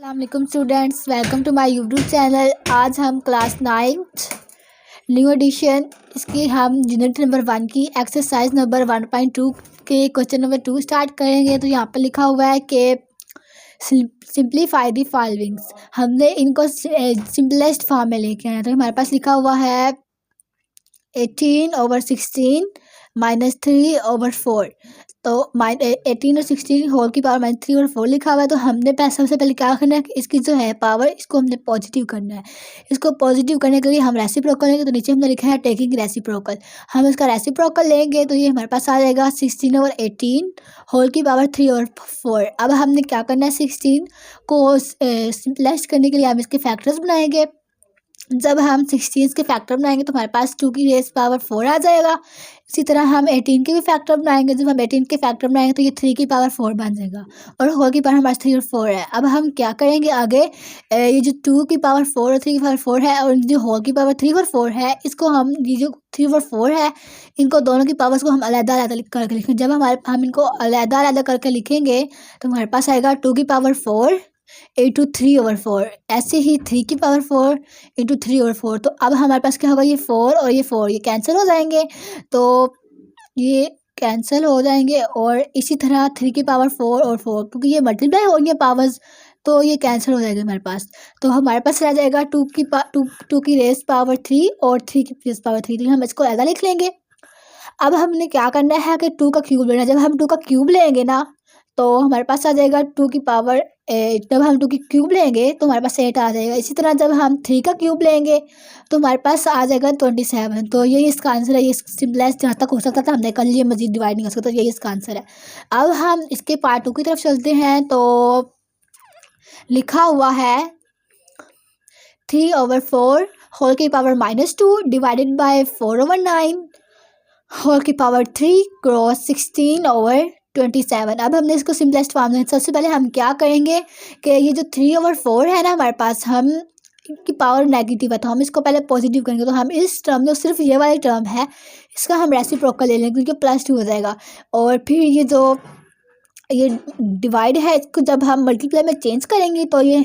अस्सलाम students, welcome to my YouTube channel. आज हम क्लास 9th न्यू एडिशन इसकी हम यूनिट नंबर 1 की एक्सरसाइज नंबर 1.2 के क्वेश्चन नंबर 2 स्टार्ट करेंगे। तो यहाँ पर लिखा हुआ है कि सिंप्लीफाई द फॉलोइंग्स। हमने इनको सिंपलेस्ट फॉर्म में लेके आए। तो हमारे पास लिखा हुआ है 18/16 -3/4। तो 18 और 16 होल की पावर -3 और 4 लिखा हुआ है। तो हमने सबसे पहले क्या करना है कि इसकी जो है पावर, इसको हमने पॉजिटिव करना है। इसको पॉजिटिव करने के लिए हम रेसिप्रोकल लेंगे। तो नीचे हमने लिखा है टेकिंग रेसिप्रोकल। हम इसका रेसिप्रोकल लेंगे तो ये हमारे पास आ जाएगा 16/18 होल की पावर 3/4। अब हमने क्या करना है, 16 को सिंपलेस्ट करने के लिए हम इसके फैक्टर्स बनाएंगे। जब हम 16 के फैक्टर बनाएंगे तो हमारे पास 2 की रेस पावर 4 आ जाएगा। इसी तरह हम 18 के भी फैक्टर बनाएंगे। जब हम 18 के फैक्टर बनाएंगे तो ये 3 की पावर 4 बन जाएगा और होल की पावर हमारे 3 और 4 है। अब हम क्या करेंगे आगे, ये जो 2 की पावर 4 और 3 की पावर 4 है और जो होल की पावर 3 और 4 है, इसको हम ये जो 3 और 4 है, इनको दोनों की पावर्स को हम अलग-अलग करके लिखेंगे। जब हम इनको अलग-अलग करके लिखेंगे तो हमारे पास आएगा 2 की पावर 4 इंटू 3/4। ऐसे ही 3 की पावर 4 इंटू 3/4। तो अब हमारे पास क्या होगा, ये 4 और ये 4 ये कैंसिल हो जाएंगे। तो ये कैंसिल हो जाएंगे और इसी तरह 3 की पावर 4 और 4, क्योंकि ये मल्टीप्लाई होंगे पावर्स, तो ये कैंसिल हो जाएगा हमारे पास। तो हमारे पास रह जाएगा 2 की रेस पावर 3 और 3 की रेस पावर 3। तो हम इसको ऐसा लिख लेंगे। अब हमने क्या करना है कि 2 का क्यूब लेना है। जब हम 2 का क्यूब लेंगे ना तो हमारे पास आ जाएगा 2 की पावर 8। जब हम 2 की क्यूब लेंगे तो हमारे पास 8 आ जाएगा। इसी तरह जब हम 3 का क्यूब लेंगे तो हमारे पास आ जाएगा 27। तो यही इसका आंसर है। ये सिंपलेस्ट जहाँ तक हो सकता था हमने कर लिया, मजीद डिवाइड नहीं कर सकता। यही इसका आंसर है। अब हम इसके पार्ट 2 की तरफ चलते हैं। तो लिखा हुआ है 3/4 होल की पावर -2 डिवाइडेड बाय 4/9 होल की पावर 3 क्रॉस 16/27। अब हमने इसको सिंपलेस्ट फॉर्म में, सबसे पहले हम क्या करेंगे कि ये जो 3/4 है ना हमारे पास, हम की पावर नेगेटिव है तो हम इसको पहले पॉजिटिव करेंगे। तो हम इस टर्म में, सिर्फ ये वाली टर्म है, इसका हम रेसिप्रोकल ले लेंगे क्योंकि +2 हो जाएगा। और फिर ये डिवाइड है, इसको जब हम मल्टीप्लाई में चेंज करेंगे तो ये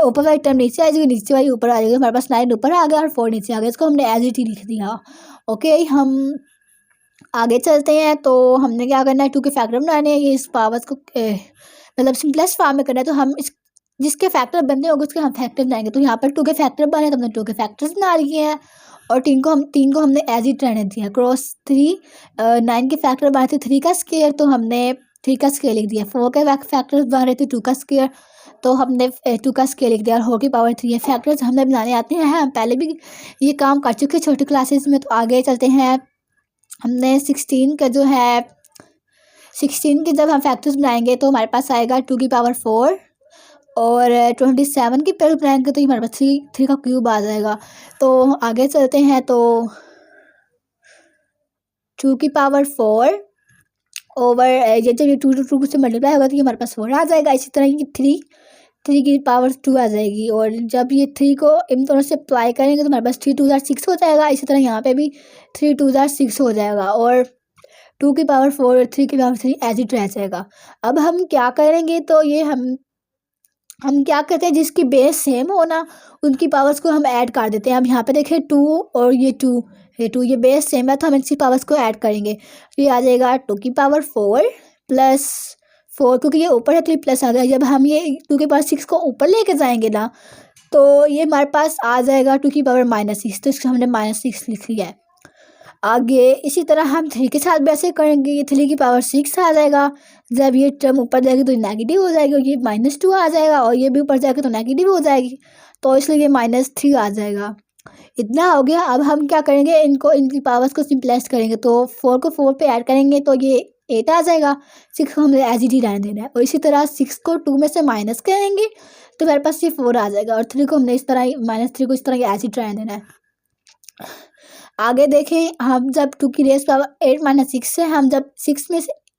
ऊपर वाली टर्म नीचे आ जाएगी, नीचे वाली ऊपर आ जाएगी। हमारे पास 9 ऊपर आ गया और 4 नीचे आ गया। इसको हमने एज इट ही लिख दिया। ओके, हम आगे चलते हैं। तो हमने क्या करना है, 2 के फैक्टर बनाने हैं। ये इस पावर्स को मतलब सिंपलेस्ट फॉर्म में करना है। तो हम इस जिसके फैक्टर बनने होंगे उसके हम फैक्टर बनाएंगे। तो यहाँ पर 2 के फैक्टर बने तो हमने 2 के फैक्टर्स बना लिए हैं और 3 को हमने एज इट रहने दिया। क्रॉस 3 9 के फैक्टर बने थे 3 का स्क्वायर, तो हमने 3 का स्क्वायर लिख दिया। 4 के फैक्टर्स बन रहे थे 2 का स्क्वायर, तो हमने 2 का स्क्वायर लिख दिया। और होल की पावर 3 है। फैक्टर्स हमें बनाने आते हैं, हम पहले भी ये काम कर चुके हैं छोटी क्लासेस में। तो आगे चलते हैं। हमने 16 का जो है 16 के जब हम फैक्टर्स बनाएंगे तो हमारे पास आएगा 2 की पावर 4 और 27 की पेड़ बनाएंगे तो हमारे पास 3 का क्यूब आ जाएगा। तो आगे चलते हैं। तो 2 की पावर 4 ओवर ये जब ये 2 से मल्टीप्लाई होगा तो ये हमारे पास 4 आ जाएगा। इसी तरह ये 3 की पावर 2 आ जाएगी और जब ये 3 को इन दोनों से अप्लाई करेंगे तो हमारे पास 3 2 6 हो जाएगा। इसी तरह यहाँ पे भी 3 2 6 हो जाएगा और 2 की पावर 4 और 3 की पावर 3 एज इट रह जाएगा। अब हम क्या करेंगे, तो ये हम क्या करते हैं, जिसकी बेस सेम हो ना उनकी पावर्स को हम ऐड कर देते हैं। अब यहाँ पे देखें 2 और ये 2 ये बेस सेम है तो हम इनकी पावर्स को ऐड करेंगे। तो ये आ जाएगा 2 की पावर 4 प्लस 4, क्योंकि ये ऊपर है तो ये प्लस आ गया। जब हम ये 2 के पावर 6 को ऊपर लेके जाएंगे ना तो ये हमारे पास आ जाएगा 2 की पावर -6। तो इसको हमने -6 लिख लिया है। आगे इसी तरह हम 3 के साथ भी ऐसे करेंगे। ये 3 की पावर 6 आ जाएगा। जब ये टर्म ऊपर जाएगी तो नेगेटिव हो जाएगी और ये -2 आ जाएगा और ये भी ऊपर जाएगा तो नेगेटिव हो जाएगी। तो इसलिए ये -3 आ जाएगा। इतना हो गया। अब हम क्या करेंगे, इनकी पावर्स को सिंपलेस्ट करेंगे। तो 4 को 4 पे ऐड करेंगे तो ये 8 आ जाएगा। 6 को हमें एज इट ही रहने देना है और इसी तरह 6 को 2 में से माइनस करेंगे तो मेरे पास ये 4 आ जाएगा और 3 को हमने इस तरह -3 को इस तरह एज इट रहने देना है। आगे देखें, हम जब 2 की रेस पावर 8 - 6 से हम जब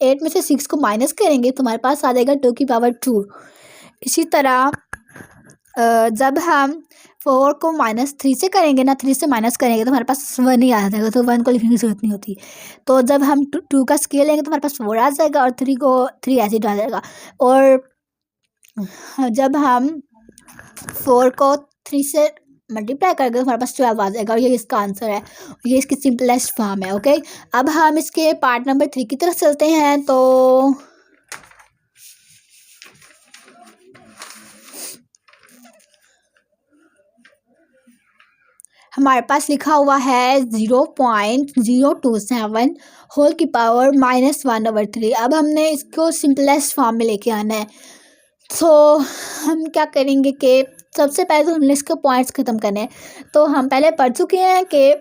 8 में से 6 को माइनस करेंगे तो हमारे पास आ जाएगा 2 की पावर 2। इसी तरह जब हम 4 को -3 से करेंगे ना, 3 से माइनस करेंगे तो हमारे पास 1 ही आ जाएगा। तो 1 को लिखने की जरूरत नहीं होती। तो जब हम 2 का स्केल लेंगे तो हमारे पास 4 आ जाएगा और 3 को 3 एज इट आ जाएगा। और जब हम 4 को 3 से मल्टीप्लाई करेंगे तो हमारे पास 12 आ जाएगा और ये इसका आंसर है। ये इसकी सिंपलेस्ट फॉर्म है। ओके, अब हम इसके पार्ट नंबर 3 की तरफ चलते हैं। तो हमारे पास लिखा हुआ है 0.027 होल की पावर -1/3। अब हमने इसको सिंपलेस्ट फॉर्म में लेके आना है। तो हम क्या करेंगे कि सबसे पहले तो हमने इसके पॉइंट्स ख़त्म करने हैं। तो हम पहले पढ़ चुके हैं कि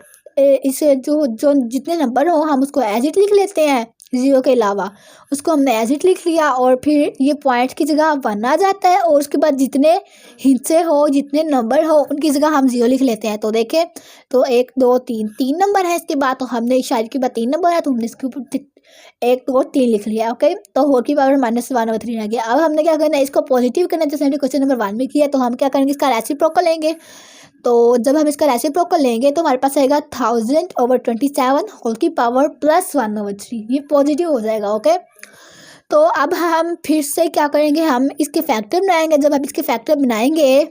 इसे जो जो जितने नंबर हो हम उसको एज इट लिख लेते हैं, ज़ीरो के अलावा उसको हमने एज इट लिख लिया और फिर ये पॉइंट्स की जगह 1 आ जाता है और उसके बाद जितने हिस्से हो जितने नंबर हो उनकी जगह हम 0 लिख लेते हैं। तो देखें, तो 1 2 3 3 नंबर है इसके बाद, तो हमने शायद के बाद 3 नंबर है तो हमने इसके ऊपर 1 2 3 लिख लिया। ओके, तो होल की पावर -1/3 आ गया। अब हमने क्या करना है, इसको पॉजिटिव करना है जैसे हमने क्वेश्चन नंबर 1 में किया। तो हम क्या करेंगे, इसका रेसिप्रोकल लेंगे। तो जब हम इसका रेसिप्रोकल लेंगे तो हमारे पास आएगा 1000/27 होल की पावर +1/3। ये पॉजिटिव हो जाएगा। ओके, तो अब हम फिर से क्या करेंगे, हम इसके फैक्टर बनाएंगे। जब हम इसके फैक्टर बनाएंगे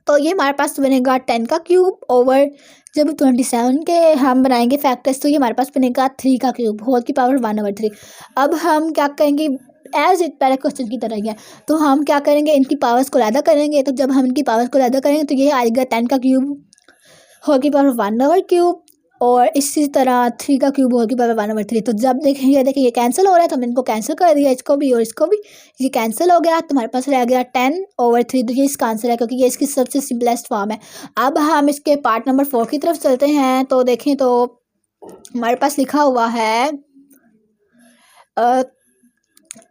तो ये हमारे पास बनेगा 10 का क्यूब ओवर, जब 27 के हम बनाएंगे फैक्टर्स तो ये हमारे पास बनेगा 3 का क्यूब होल की पावर 1/3। अब हम क्या करेंगे, एज इट पहले क्वेश्चन की तरह ही है। तो हम क्या करेंगे, इनकी पावर्स को अलादा करेंगे। तो जब हम इनकी पावर्स को अलादा करेंगे तो ये आएगा 10 का क्यूब होल की पावर 1/3 और इसी तरह 3 का क्यूब होल की पावर 1/3। तो जब देखिए ये कैंसिल हो रहा है तो हमने इनको कैंसिल कर दिया, इसको भी और इसको भी, ये कैंसिल हो गया। तो हमारे पास रह गया 10/3। तो ये इसका आंसर है क्योंकि ये इसकी सबसे सिंपलेस्ट फॉर्म है। अब हम इसके पार्ट नंबर 4 की तरफ चलते हैं। तो देखें, तो हमारे पास लिखा हुआ है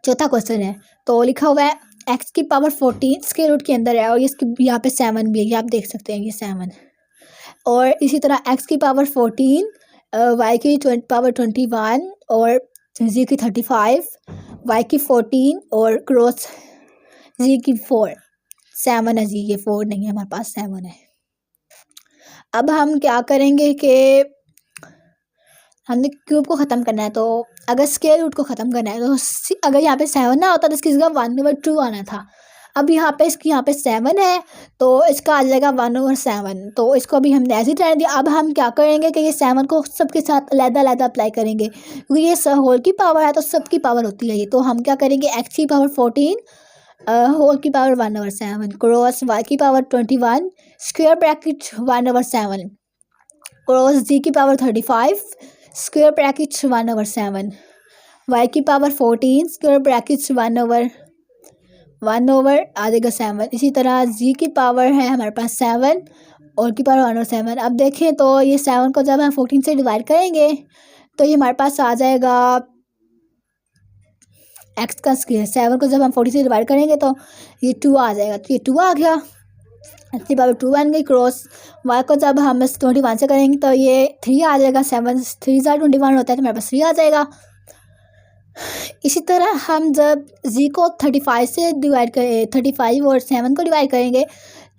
चौथा क्वेश्चन है। तो लिखा हुआ है x की पावर 14 स्क्वायर रूट के अंदर है और ये इसकी यहाँ पे 7 भी है, ये आप देख सकते हैं, ये 7। और इसी तरह x की पावर 14, y की पावर 21 और z की 35, y की 14 और क्रॉस z की 4। 7 है जी, ये 4 नहीं है, हमारे पास 7 है। अब हम क्या करेंगे कि हमने क्यूब को ख़त्म करना है। तो अगर स्क्वायर रूट को ख़त्म करना है तो अगर यहाँ पे 7 ना होता तो इसकी जगह 1/2 आना था। अब यहाँ पे 7 है तो इसका आ जाएगा 1/7। तो इसको अभी हमने ऐसे ही रहने दिया। अब हम क्या करेंगे कि ये 7 को सबके साथ अलग-अलग अप्लाई करेंगे क्योंकि ये होल की पावर है तो सबकी पावर होती है ये। तो हम क्या करेंगे, x की पावर 14 होल की पावर 1/7 क्रॉस y की power 21 square bracket 1/7 cross z की पावर 35 स्क्वायर ब्रैकेट 1/7 y की पावर 14 स्क्वायर ब्रैकेट 1 ओवर आ जाएगा 7। इसी तरह z की पावर है हमारे पास 7 और की पावर 1/7। अब देखें तो ये 7 को जब हम 14 से डिवाइड करेंगे तो ये हमारे पास आ जाएगा x का स्क्वायर। 7 को जब हम 40 से डिवाइड करेंगे तो ये 2 आ जाएगा, तो ये 2 आ गया, x की पावर 2 बन गई। क्रॉस y को जब हम 21 से करेंगे तो ये 3 आ जाएगा। 7 3 21 होता है तो हमारे पास 3 आ जाएगा। इसी तरह हम जब z को 35 से डिवाइड करें, 35 और 7 को डिवाइड करेंगे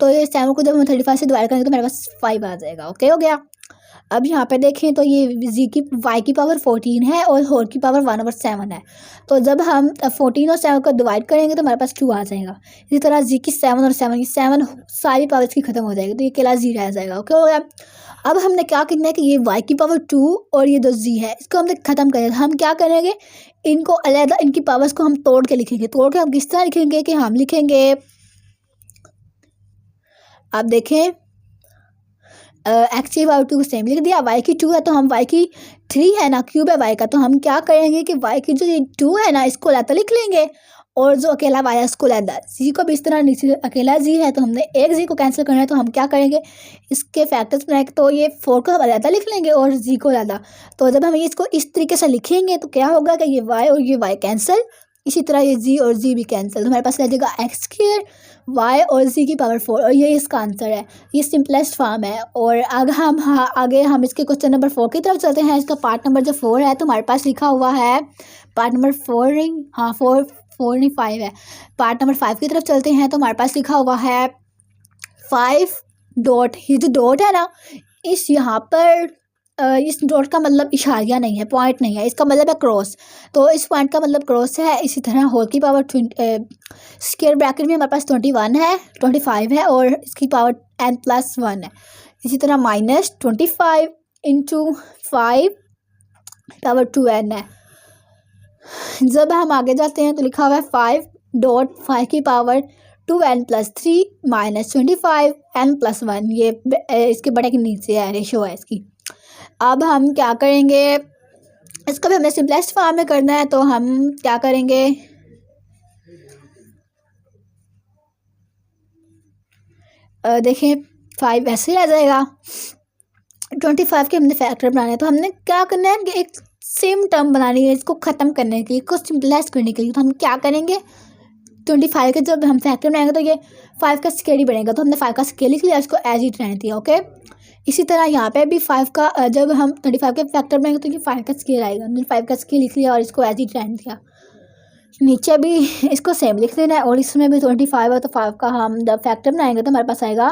तो ये 7 को जब हम 35 से डिवाइड करेंगे तो मेरे पास 5 आ जाएगा। ओके, हो गया। अब यहाँ पे देखें तो ये y की पावर 14 है और होल की पावर 1/7 है। तो जब हम 14 और 7 को डिवाइड करेंगे तो हमारे पास 2 आ जाएगा। इसी तरह z की 7 और 7 की 7 सारी पावर्स की ख़त्म हो जाएगी तो ये अकेला z रह जाएगा। ओके, हो गया। अब हमने क्या करना है कि ये y की पावर 2 और ये 2 z है इसको हमने ख़त्म करें। हम क्या करेंगे, इनको अलग, इनकी पावर्स को हम तोड़ के लिखेंगे। तोड़ के हम किस तरह लिखेंगे कि हम लिखेंगे, आप देखें x की पावर 2 सेम लिख दिया, y की 2 है तो हम y की 3 है ना, क्यूब है y का, तो हम क्या करेंगे कि y की जो ये 2 है ना इसको लाता लिख लेंगे और जो अकेला y है उसको लादा। z को भी इस तरह नीचे अकेला z है तो हमने एक z को कैंसिल करना है तो हम क्या करेंगे, इसके फैक्टर्स बनाएंगे तो ये 4 को हम अलग लिख लेंगे और z को लादा। तो जब हम इसको इस तरीके से लिखेंगे तो क्या होगा कि ये y और ये y कैंसिल, इसी तरह ये z और z भी कैंसिल, तो हमारे पास रह जाएगा x स्क्वायर y और z की पावर 4 और ये इसका आंसर है। ये सिंपलेस्ट फॉर्म है। और आगे हम इसके क्वेश्चन नंबर 4 की तरफ चलते हैं। इसका पार्ट नंबर जो 4 है तो हमारे पास लिखा हुआ है पार्ट नंबर 4 नहीं 5 है। पार्ट नंबर 5 की तरफ चलते हैं तो हमारे पास लिखा हुआ है 5 डॉट, ये जो डॉट है ना इस यहाँ पर इस डॉट का मतलब इशारिया नहीं है, पॉइंट नहीं है, इसका मतलब है क्रॉस। तो इस पॉइंट का मतलब क्रॉस है। इसी तरह होल की पावर स्क्वायर ब्रैकेट में हमारे पास 21 है, 25 है और इसकी पावर n+1 है। इसी तरह -25 इंटू 5 पावर 2n है। जब हम आगे जाते हैं तो लिखा हुआ है 5.5 की पावर 2n+3 -25 n+1। ये इसके बड़े के नीचे है, रेशो है इसकी। अब हम क्या करेंगे, इसको भी हमने सिंपलेस्ट फॉर्म में करना है। तो हम क्या करेंगे, देखें 5 ऐसे ही आ जाएगा। 25 के हमने फैक्टर बनाना है, तो हमने क्या करना है कि एक सेम टर्म बनानी है इसको ख़त्म करने के लिए, इसको सिंपलेस्ट करने के लिए। तो हम क्या करेंगे, 25 के जब हम फैक्टर बनाएंगे तो ये 5 का स्केल ही बनेगा। तो हमने 5 का स्केल लिख लिया, इसको एज इट रहने दिया। ओके, इसी तरह यहाँ पे भी 5 का जब हम 25 के फैक्टर बनाएंगे तो ये 5 का स्केल आएगा। हमने 5 का स्केल लिख लिया और इसको एज इट रहने दिया। नीचे भी इसको सेम लिख देना है और इसमें भी 25 है तो 5 का हम जब फैक्टर बनाएंगे तो हमारे पास आएगा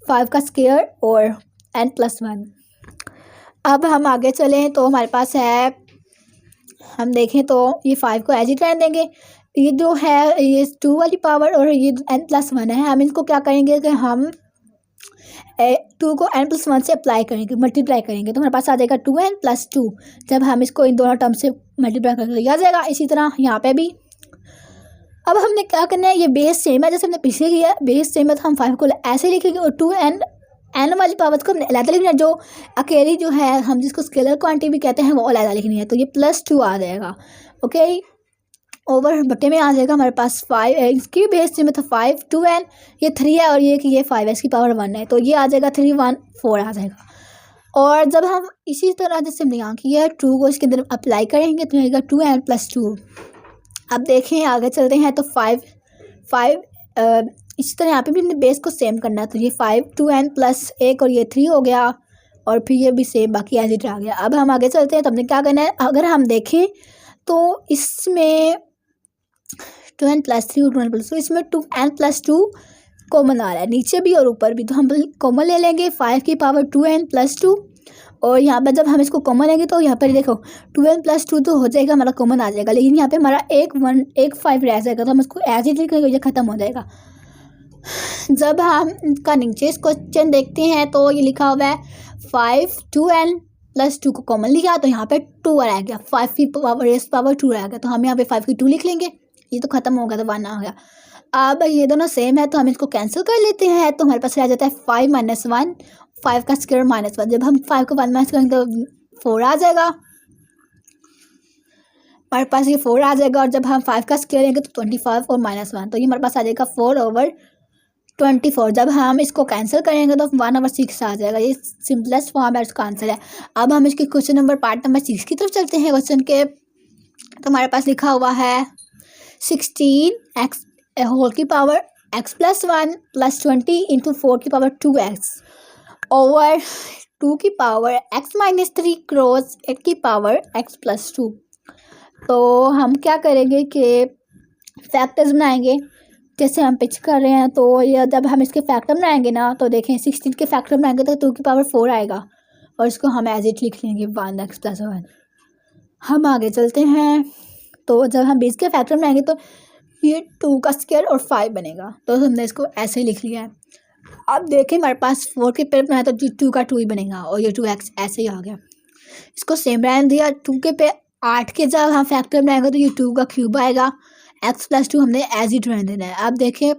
5 का स्केयर और n+1। अब हम आगे चलें तो हमारे पास है, हम देखें तो ये 5 को एज इट रहने देंगे। ये जो है ये 2 वाली पावर और ये n+1 है। हम इसको क्या करेंगे कि हम 2 को n+1 से अप्लाई करेंगे, मल्टीप्लाई करेंगे, तो हमारे पास आ जाएगा 2n+2। जब हम इसको इन दोनों टर्म से मल्टीप्लाई करेंगे आ जाएगा। इसी तरह यहाँ पे भी अब हमने क्या करना है, ये बेस सेम है जैसे हमने पीछे किया, बेस सेम है तो हम 5 को ऐसे लिखेंगे और 2n वाली पावर को हमने अलग लिखना है। जो अकेली जो है हम जिसको स्केलर क्वांटिटी भी कहते हैं वो अलग लिखनी है। तो ये +2 आ जाएगा। ओके, ओवर बटे में आ जाएगा हमारे पास 5, इसकी बेस सेम है तो 5 2n, ये 3 है और ये 5 है, इसकी पावर 1 है। तो ये आ जाएगा 3 1 4 आ जाएगा। और जब हम इसी तरह जैसे हमने यहाँ किया 2 को इसके अंदर अप्लाई करेंगे तो आएगा 2n+2। अब देखें आगे चलते हैं तो 5 इसी तरह यहाँ पे भी हमने बेस को सेम करना है। तो ये 5 2n+1 और ये 3 हो गया और फिर ये भी सेम, बाकी एज इट आ गया। अब हम आगे चलते हैं तो हमने क्या करना है, अगर हम देखें तो इसमें 2n+3 और 2n+2, इसमें 2n+2 कॉमन आ रहा है नीचे भी और ऊपर भी। तो हम कॉमन ले लेंगे 5 की पावर 2n+2 और यहाँ पर जब हम इसको कॉमन लेंगे तो यहाँ पर देखो 2n+2 तो हो जाएगा हमारा, कॉमन आ जाएगा, लेकिन यहाँ पे हमारा 1 5 रह जाएगा। तो हम इसको एज इट लिखेंगे, ये ख़त्म हो जाएगा। जब हम इसका नीचे इस क्वेश्चन देखते हैं तो ये लिखा हुआ है 5 2n+2 को कॉमन लिया तो यहाँ पे 2 रह गया, 5 की पावर 2 रह गया। तो हम यहाँ पे 5 की 2 लिख लेंगे, ये तो ख़त्म हो गया, तो 1 आ गया। अब ये दोनों सेम है तो हम इसको कैंसिल कर लेते हैं। तो हमारे पास रह जाता है 5 - 1, 5 का स्क्वायर -1। जब हम 5 को 1 माइनस करेंगे तो 4 आ जाएगा, हमारे पास ये 4 आ जाएगा। और जब हम 5 का स्क्वायर लेंगे तो 25 और -1, तो ये हमारे पास आ जाएगा 4/24। जब हम इसको कैंसिल करेंगे तो 1/6 आ जाएगा। ये सिंपलेस्ट फॉर्म है, इसका आंसर है। अब हम इसके क्वेश्चन नंबर पार्ट नंबर 6 की तरफ चलते हैं क्वेश्चन के। तो हमारे पास लिखा हुआ है 16x होल की पावर x+1 + 20 इंटू 4 की पावर 2x ओवर 2 की पावर x-3 क्रॉस 8 की पावर x+2। तो हम क्या करेंगे कि फैक्टर्स बनाएंगे जैसे हम पिच कर रहे हैं। तो ये जब हम इसके फैक्टर बनाएंगे ना तो देखें 16 के फैक्टर बनाएंगे तो 2 की पावर 4 आएगा और इसको हम एज इट लिख लेंगे 1x+1। हम आगे चलते हैं तो जब हम 20 के फैक्टर बनाएंगे तो ये 2 का स्क्वायर और 5 बनेगा। तो हमने इसको ऐसे ही लिख लिया है। अब देखें हमारे पास 4 के पेड़ बनाया तो 2 का 2 ही बनेगा और ये 2x ऐसे ही आ गया। इसको सेम रहने दिया। 2 के पे 8 के जब हम फैक्टर बनाएंगे तो ये 2 का क्यूब आएगा, x+2 हमने एज इट रहने देना है। अब देखें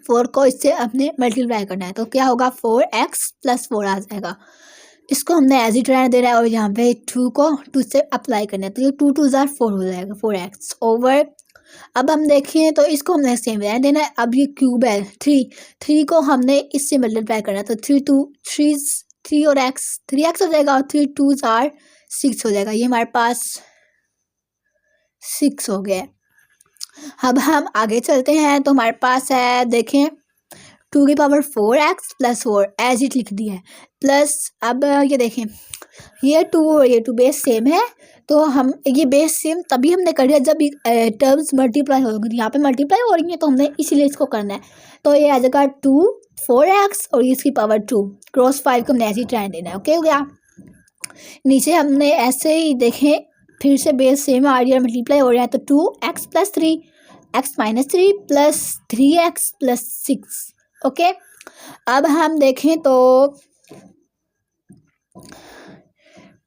4 को इससे अपने मल्टीप्लाई करना है तो क्या होगा 4x+4 आ जाएगा। इसको हमने एज इट रहने देना है और यहाँ पे 2 को 2 से अप्लाई करना है तो ये 2 2 ज़ार 4 हो जाएगा, 4x ओवर। अब हम देखें तो इसको हमने सेम रहने देना है। अब ये क्यूब है 3 को हमने इससे मल्टीप्लाई करना है तो 3 और x 3x हो जाएगा और 3 2 ज़ार 6 हो जाएगा। ये हमारे पास 6 हो गया। अब हम आगे चलते हैं तो हमारे पास है देखें 2 की पावर 4x+4 एज इट लिख दिया है प्लस। अब ये देखें ये 2 और ये 2 बेस सेम है तो हम ये बेस सेम तभी हमने कर दिया जब टर्म्स मल्टीप्लाई होंगी। यहाँ पे मल्टीप्लाई हो रही है तो हमने इसीलिए इसको करना है। तो ये आ जाएगा 2 4x और इसकी पावर 2 क्रॉस 5 को हमने ऐसे ही रहने देना है। ओके हो गया। नीचे हमने ऐसे ही देखें फिर से बेस सेम आ रही है, मल्टीप्लाई हो रहा है, तो 2x plus 3 x minus 3 plus 3x plus 6। Okay, अब हम देखें तो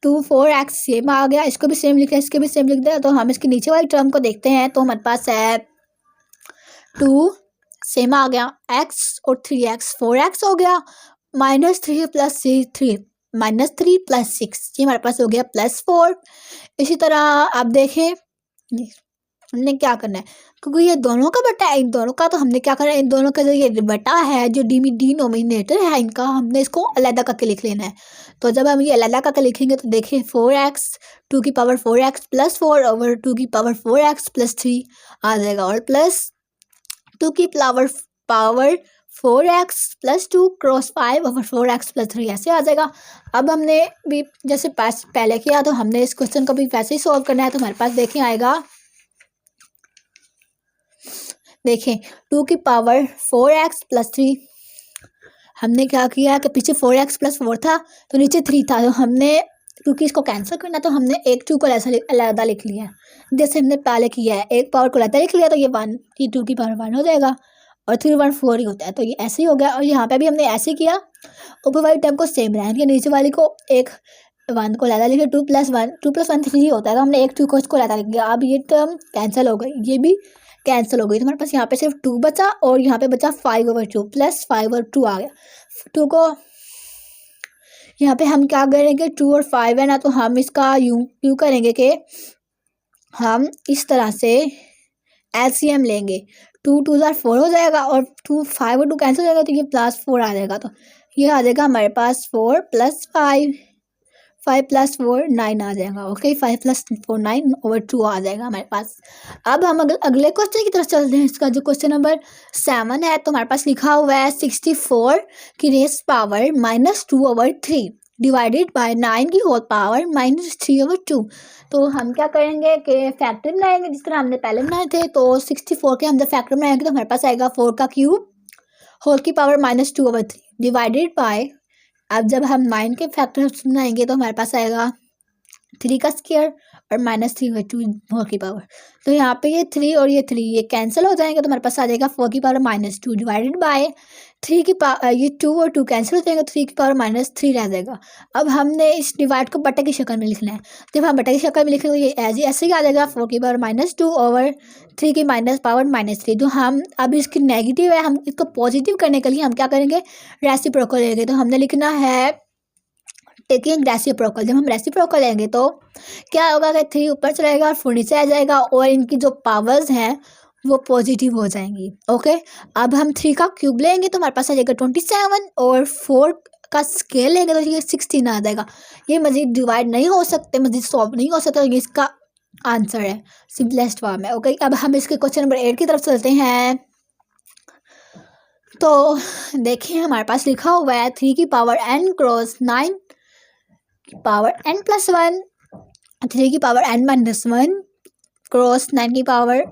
4x सेम आ गया, इसको भी सेम लिख रहे हैं, इसके भी सेम लिख दिया। तो हम इसके नीचे वाली टर्म को देखते हैं, तो हमारे पास है 2 सेम आ गया, x और 3x 4x हो गया, माइनस 3 प्लस 3 माइनस 3 प्लस 6, ये हमारे पास हो गया प्लस 4। इसी तरह आप देखें हमने क्या करना है, क्योंकि ये दोनों का बटा है इन दोनों का, तो हमने क्या करना है, इन दोनों का जो ये बटा है जो डिनोमिनेटर है इनका, हमने इसको अलग करके लिख लेना है। तो जब हम ये अलग करके लिखेंगे तो देखिए 4x 2 की पावर 4x प्लस 4 ओवर 2 की पावर 4x प्लस 3 आ जाएगा, और प्लस 2 की power 4x plus 2 cross 5 over 4x plus 3 ऐसे आ जाएगा। अब हमने भी जैसे पहले किया तो हमने इस क्वेश्चन को भी वैसे ही सॉल्व करना है। तो हमारे पास देखें आएगा, देखें 2 की पावर 4x प्लस 3, हमने क्या किया कि पीछे 4x प्लस 4 था तो नीचे 3 था, तो हमने क्योंकि इसको कैंसिल करना तो हमने एक 2 को ऐसा अलग लिख लिया, जैसे हमने पहले किया है, एक पावर को अलग लिख लिया तो ये 1 की 2 की पावर 1 हो जाएगा, और 3 1 4 ही होता है, तो ये ऐसे ही हो गया। और यहाँ पे भी हमने ऐसे किया, ऊपर वाली टर्म को सेम रहने दिया, नीचे वाली को एक 1 को अलग लिखे, 2 प्लस 1 3 होता है, तो हमने एक 2 को इसको अलग लिख दिया। अब ये टर्म कैंसिल हो गई, ये भी कैंसिल हो गई, तो हमारे पास यहाँ पे सिर्फ 2 बचा और यहाँ पे बचा 5 ओवर 2 प्लस 5 और 2 आ गया। 2 को यहाँ पे हम क्या करेंगे, 2 और 5 है ना, तो हम इसका यूँ करेंगे कि हम इस तरह से एलसीएम लेंगे, 2 2 4 हो जाएगा, और 5 और 2 कैंसिल हो जाएगा, तो ये प्लस 4 आ जाएगा, तो ये आ जाएगा हमारे पास 4 प्लस 5 प्लस 4 9 आ जाएगा। ओके, 5 प्लस 4 9 ओवर 2 आ जाएगा हमारे पास। अब हम अगले क्वेश्चन की तरफ चलते हैं। इसका जो क्वेश्चन नंबर 7 है, तो हमारे पास लिखा हुआ है 64 की raise power -2 over 3 divided by 9 की होल पावर -3 ओवर 2। तो हम क्या करेंगे कि फैक्टर बनाएंगे, जिस तरह हमने पहले बनाए थे। तो 64 के हम जब फैक्टर बनाएंगे तो हमारे पास आएगा 4 का क्यूब होल की पावर -2 ओवर 3 डिवाइडेड बाय, अब जब हम 9 के फैक्टर्स बनाएंगे तो हमारे पास आएगा 3 का स्क्वायर और -3 ओवर 2 होल की पावर। तो यहाँ पे ये 3 और ये 3 ये कैंसिल हो जाएंगे, तो हमारे पास आ जाएगा 4 की पावर -2 डिवाइडेड बाय 3 की पावर, ये 2 और 2 कैंसिल हो जाएंगे, 3 की पावर -3 रह जाएगा। अब हमने इस डिवाइड को बटे की शक्ल में लिखना है, जब हम बटे की शक्ल में लिखेंगे ये ऐसे ही आ जाएगा 4 की पावर -2 ओवर 3 की पावर -3। तो हम अब इसकी नेगेटिव है, हम इसको पॉजिटिव करने के लिए हम क्या करेंगे, रेसिप्रोकल लेंगे। तो हमने लिखना है टेकिंग रेसिप्रोकल, जब हम रेसिप्रोकल लेंगे तो क्या होगा कि 3 ऊपर चलेगा और 4 नीचे आ जाएगा, और इनकी जो पावर्स हैं वो पॉजिटिव हो जाएंगी। ओके, अब हम 3 का क्यूब लेंगे तो हमारे पास आ जाएगा 27, और 4 का स्केल लेंगे तो ये 16 आ जाएगा। ये मजीद डिवाइड नहीं हो सकते, मजीद सॉल्व नहीं हो सकता, ये इसका आंसर है, सिंपलेस्ट फॉर्म है। ओके, अब हम इसके क्वेश्चन नंबर 8 की तरफ चलते हैं। तो देखिए हमारे पास लिखा हुआ है 3 की पावर n क्रॉस 9 की पावर n प्लस 1, 3 की पावर n माइनस 1 क्रॉस 9 की पावर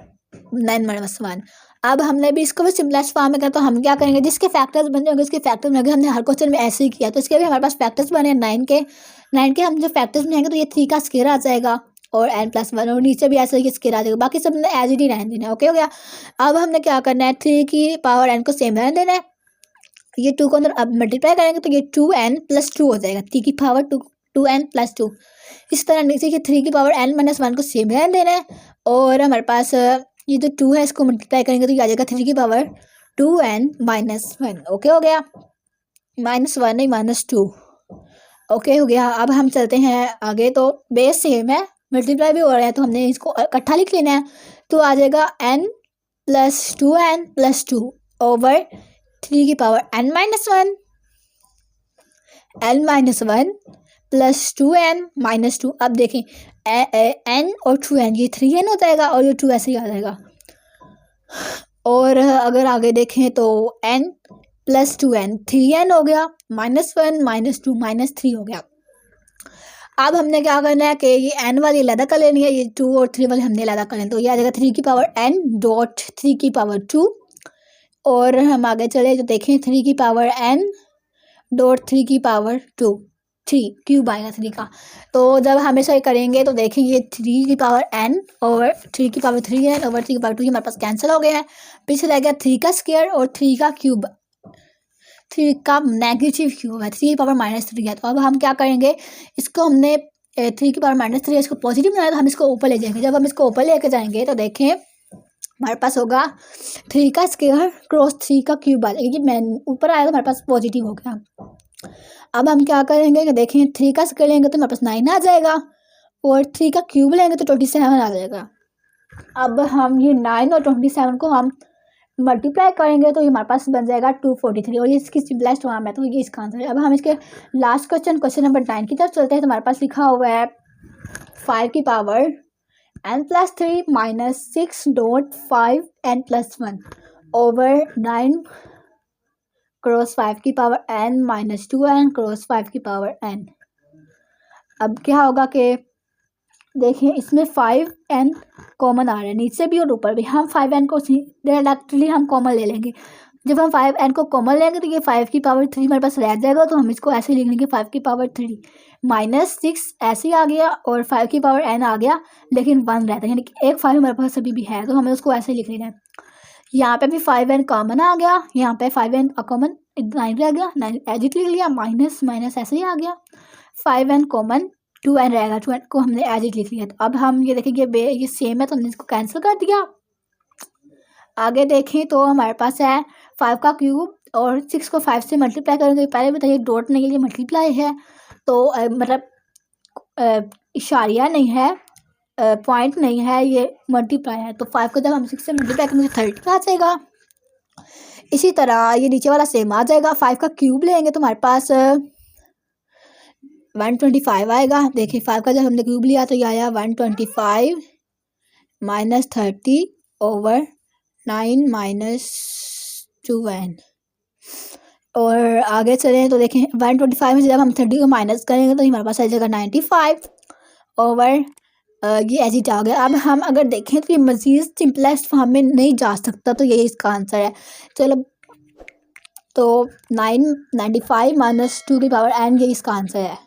9 माइनस 1। अब हमने भी इसको भी सिंपलेस्ट फॉर्म में किया, तो हम क्या करेंगे, जिसके फैक्टर्स बने होंगे उसके फैक्टर्स बनेंगे। हमने हर क्वेश्चन में ऐसे ही किया, तो इसके भी हमारे पास फैक्टर्स बने 9 के हम जो फैक्टर्स बनाएंगे तो ये 3 का स्क्वायर आ जाएगा और n प्लस 1, और नीचे भी ऐसे ही स्क्वायर आ जाएगा, बाकी सब ने एज इट ही रहने देना है। ओके हो गया। अब हमने क्या करना है, 3 की पावर n को सेम रहने देना है, ये 2 को अंदर अब मल्टीप्लाई करेंगे तो ये 2n प्लस 2 हो जाएगा, 3 की पावर 2n प्लस 2। इस तरह नीचे के 3 की पावर n माइनस 1 को सेम रहने देना है, और हमारे पास ये जो 2 है इसको मल्टीप्लाई करेंगे तो ये आ जाएगा 3 की पावर 2n माइनस 1। ओके हो गया, -1 नहीं -2। ओके हो गया। अब हम चलते हैं आगे, तो बेस सेम है, मल्टीप्लाई भी हो रहा है, तो हमने इसको इकट्ठा लिख लेना है। तो आ जाएगा n plus 2n plus 2 over 3 की power n minus 1, n minus 1 plus 2n minus 2। अब देखें n और 2n ये 3n हो जाएगा, और ये 2 ऐसे ही आ जाएगा। और अगर आगे देखें तो n प्लस 2n 3n हो गया, -1 -2 -3 हो गया। अब हमने क्या करना है कि ये n वाली अलग कर लेनी है, ये 2 और 3 वाली हमने अलग कर लेनी, तो ये आ जाएगा 3 की पावर n डॉट 3 की पावर 2 और हम आगे चले तो देखें 3 की पावर n डॉट 3 की पावर 2, 3 क्यूब आएगा 3 का। तो जब हम इसे करेंगे तो देखें ये 3 की पावर n और 3 की पावर 3n ओवर 3 की पावर 2 हमारे पास कैंसिल हो गया है। पीछे रह गया 3 का स्क्वायर और 3 का क्यूब, 3 का नेगेटिव क्यूब है, 3 की पावर -3 है। तो अब हम क्या करेंगे, इसको हमने 3 की पावर -3 है, इसको पॉजिटिव बनाया तो हम इसको ऊपर ले जाएंगे। जब हम इसको ऊपर लेके जाएंगे तो देखें हमारे पास होगा 3 का स्क्वायर क्रॉस 3 का क्यूब आ जाएगा। ये मैं ऊपर आया तो हमारे पास पॉजिटिव हो गया। अब हम क्या करेंगे कि देखें 3 का स्क्वायर लेंगे तो हमारे पास 9 आ जाएगा और 3 का क्यूब लेंगे तो 27 आ जाएगा। अब हम ये 9 और 27 को हम मल्टीप्लाई करेंगे तो ये हमारे पास बन जाएगा 243 और ये इसकी सिंपलेस्ट फॉर्म है। तो ये इसका आंसर है। अब हम इसके लास्ट क्वेश्चन नंबर 9 की तरफ चलते हैं। तो हमारे पास लिखा हुआ है 5 की power n+3 -6 dot 5 n+1 over 9 cross 5 की पावर n -2n क्रॉस 5 की पावर n। अब क्या होगा कि देखिए इसमें 5n कॉमन आ रहा है नीचे भी और ऊपर भी। हम 5n को डायरेक्टली हम कॉमन ले लेंगे। जब हम 5n को कॉमन लेंगे तो ये 5 की पावर 3 हमारे पास रह जाएगा। तो हम इसको ऐसे लिख लेंगे 5 की पावर 3 -6 ऐसे आ गया और 5 की पावर n आ गया, लेकिन 1 रहता है, यानी कि एक 5 हमारे पास अभी भी है। तो हमें उसको ऐसे लिख लेना है। यहाँ पे भी 5n कॉमन आ गया, यहाँ पे 5n कॉमन 9 रह गया, 9 एजिट लिख लिया, माइनस माइनस ऐसे ही आ गया। 5n कॉमन 2n रहेगा, 2n को हमने एजिट लिख लिया। तो अब हम ये देखेंगे ये सेम है तो हमने इसको कैंसिल कर दिया। आगे देखें तो हमारे पास है 5 का क्यूब और 6 को 5 से मल्टीप्लाई करेंगे। पहले बताइए डॉट नहीं है, ये मल्टीप्लाई है तो मतलब इशारिया नहीं है, पॉइंट नहीं है, ये मल्टीप्लाई है। तो 5 को जब हम 6 से मल्टीप्लाई करेंगे 30 आ जाएगा। इसी तरह ये नीचे वाला सेम आ जाएगा। 5 का क्यूब लेंगे तो हमारे पास 125 आएगा। देखिए 5 का जब हमने क्यूब लिया तो ये आया 125 -30 ओवर 9 -2n। और आगे चलें तो देखें 125 में जब हम 30 को माइनस करेंगे तो हमारे पास आ जाएगा 95 ओवर ये एजिट आ गया। अब हम अगर देखें तो ये मज़ीद सिंपलेस्ट फॉर्म में नहीं जा सकता, तो यही इसका आंसर है। चलो तो 995 -2 की पावर n ये इसका आंसर है।